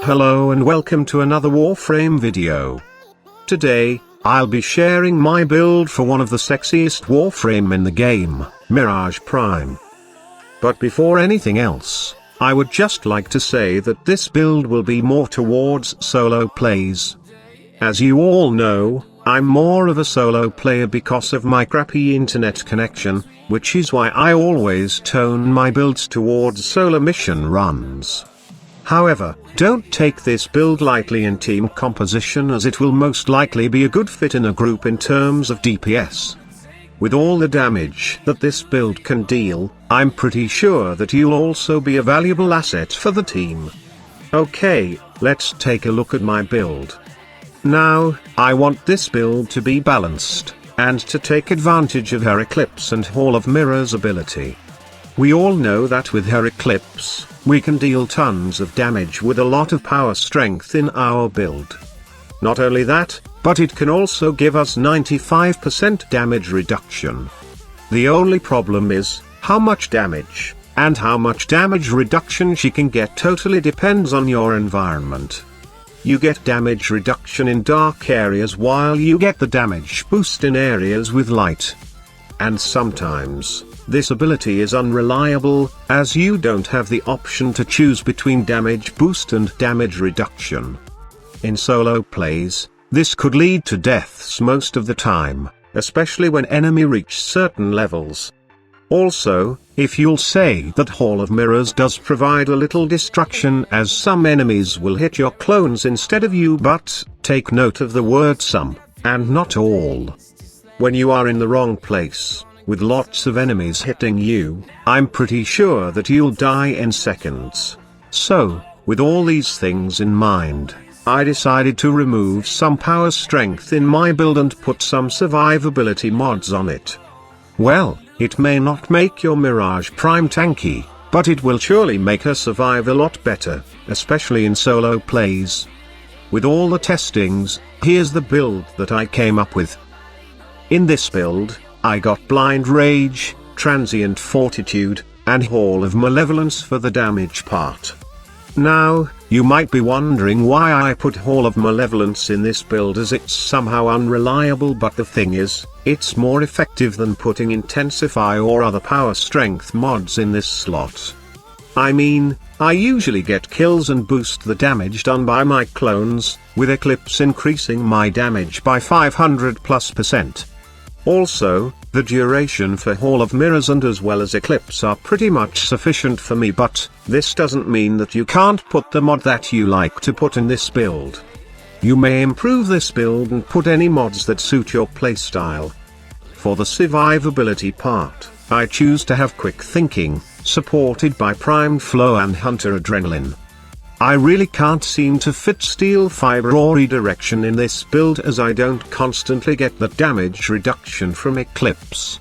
Hello and welcome to another Warframe video. Today, I'll be sharing my build for one of the sexiest Warframe in the game, Mirage Prime. But before anything else, I would just like to say that this build will be more towards solo plays. As you all know, I'm more of a solo player because of my crappy internet connection, which is why I always tone my builds towards solo mission runs. However, don't take this build lightly in team composition, as it will most likely be a good fit in a group in terms of DPS. With all the damage that this build can deal, I'm pretty sure that you'll also be a valuable asset for the team. Okay, let's take a look at my build. Now, I want this build to be balanced, and to take advantage of her Eclipse and Hall of Mirrors ability. We all know that with her Eclipse, we can deal tons of damage with a lot of power strength in our build. Not only that, but it can also give us 95% damage reduction. The only problem is, how much damage, and how much damage reduction she can get totally depends on your environment. You get damage reduction in dark areas while you get the damage boost in areas with light. And sometimes, this ability is unreliable, as you don't have the option to choose between damage boost and damage reduction. In solo plays, this could lead to deaths most of the time, especially when enemy reach certain levels. Also, if you'll say that Hall of Mirrors does provide a little distraction, as some enemies will hit your clones instead of you, but take note of the word some, and not all. When you are in the wrong place, with lots of enemies hitting you, I'm pretty sure that you'll die in seconds. So, with all these things in mind, I decided to remove some power strength in my build and put some survivability mods on it. Well, it may not make your Mirage Prime tanky, but it will surely make her survive a lot better, especially in solo plays. With all the testings, here's the build that I came up with. In this build, I got Blind Rage, Transient Fortitude, and Hall of Malevolence for the damage part. Now, you might be wondering why I put Hall of Malevolence in this build, as it's somehow unreliable, but the thing is, it's more effective than putting Intensify or other power strength mods in this slot. I mean, I usually get kills and boost the damage done by my clones, with Eclipse increasing my damage by 500+%. Also, the duration for Hall of Mirrors and as well as Eclipse are pretty much sufficient for me, but this doesn't mean that you can't put the mod that you like to put in this build. You may improve this build and put any mods that suit your playstyle. For the survivability part, I choose to have Quick Thinking, supported by Primed Flow and Hunter Adrenaline. I really can't seem to fit Steel Fiber or Redirection in this build, as I don't constantly get that damage reduction from Eclipse.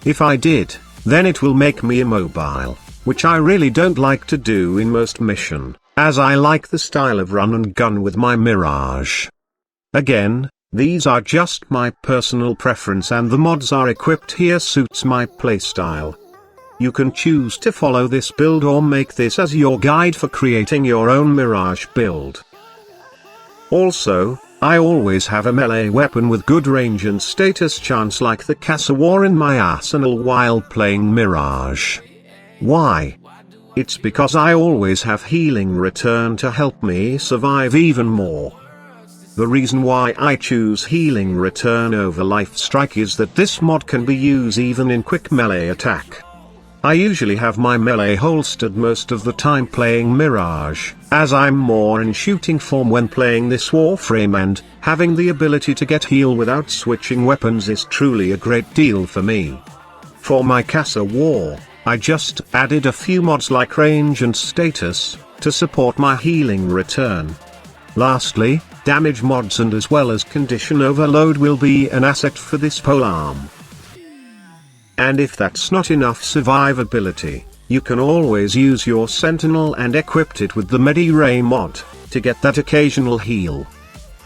If I did, then it will make me immobile, which I really don't like to do in most mission, as I like the style of run and gun with my Mirage. Again, these are just my personal preference, and the mods are equipped here suits my playstyle. You can choose to follow this build or make this as your guide for creating your own Mirage build. Also, I always have a melee weapon with good range and status chance like the Cassawar in my arsenal while playing Mirage. Why? It's because I always have Healing Return to help me survive even more. The reason why I choose Healing Return over Life Strike is that this mod can be used even in quick melee attack. I usually have my melee holstered most of the time playing Mirage, as I'm more in shooting form when playing this Warframe, and having the ability to get heal without switching weapons is truly a great deal for me. For my Cassawar, I just added a few mods like range and status, to support my Healing Return. Lastly, damage mods and as well as condition overload will be an asset for this polearm. And if that's not enough survivability, you can always use your Sentinel and equip it with the Medi-Ray mod, to get that occasional heal.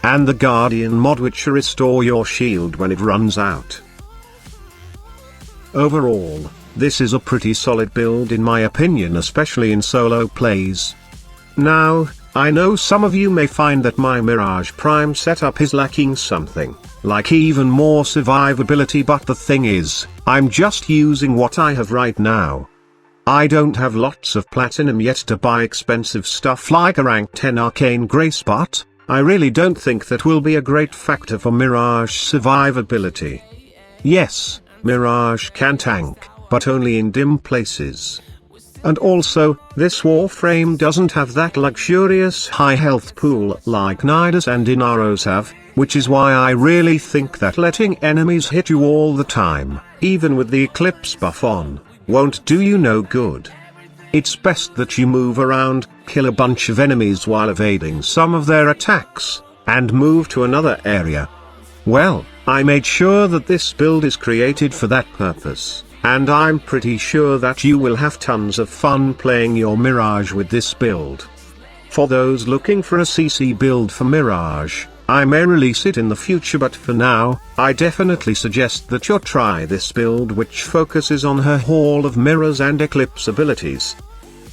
And the Guardian mod, which restore your shield when it runs out. Overall, this is a pretty solid build in my opinion, especially in solo plays. Now, I know some of you may find that my Mirage Prime setup is lacking something, like even more survivability, but the thing is, I'm just using what I have right now. I don't have lots of platinum yet to buy expensive stuff like a rank 10 arcane grace, but I really don't think that will be a great factor for Mirage survivability. Yes, Mirage can tank, but only in dim places. And also, this Warframe doesn't have that luxurious high health pool like Nidus and Inaros have, which is why I really think that letting enemies hit you all the time, even with the Eclipse buff on, won't do you no good. It's best that you move around, kill a bunch of enemies while evading some of their attacks, and move to another area. Well, I made sure that this build is created for that purpose, and I'm pretty sure that you will have tons of fun playing your Mirage with this build. For those looking for a CC build for Mirage, I may release it in the future, but for now, I definitely suggest that you try this build, which focuses on her Hall of Mirrors and Eclipse abilities.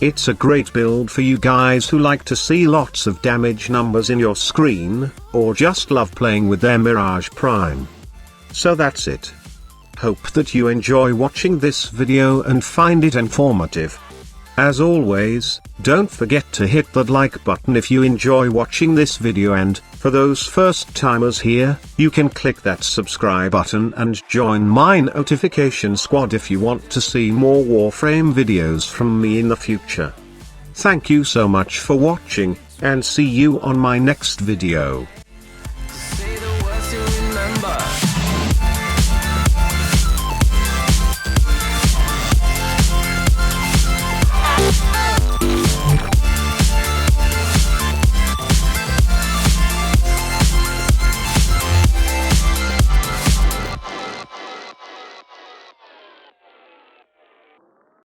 It's a great build for you guys who like to see lots of damage numbers in your screen, or just love playing with their Mirage Prime. So that's it. Hope that you enjoy watching this video and find it informative. As always, don't forget to hit that like button if you enjoy watching this video, and, for those first timers here, you can click that subscribe button and join my notification squad if you want to see more Warframe videos from me in the future. Thank you so much for watching, and see you on my next video.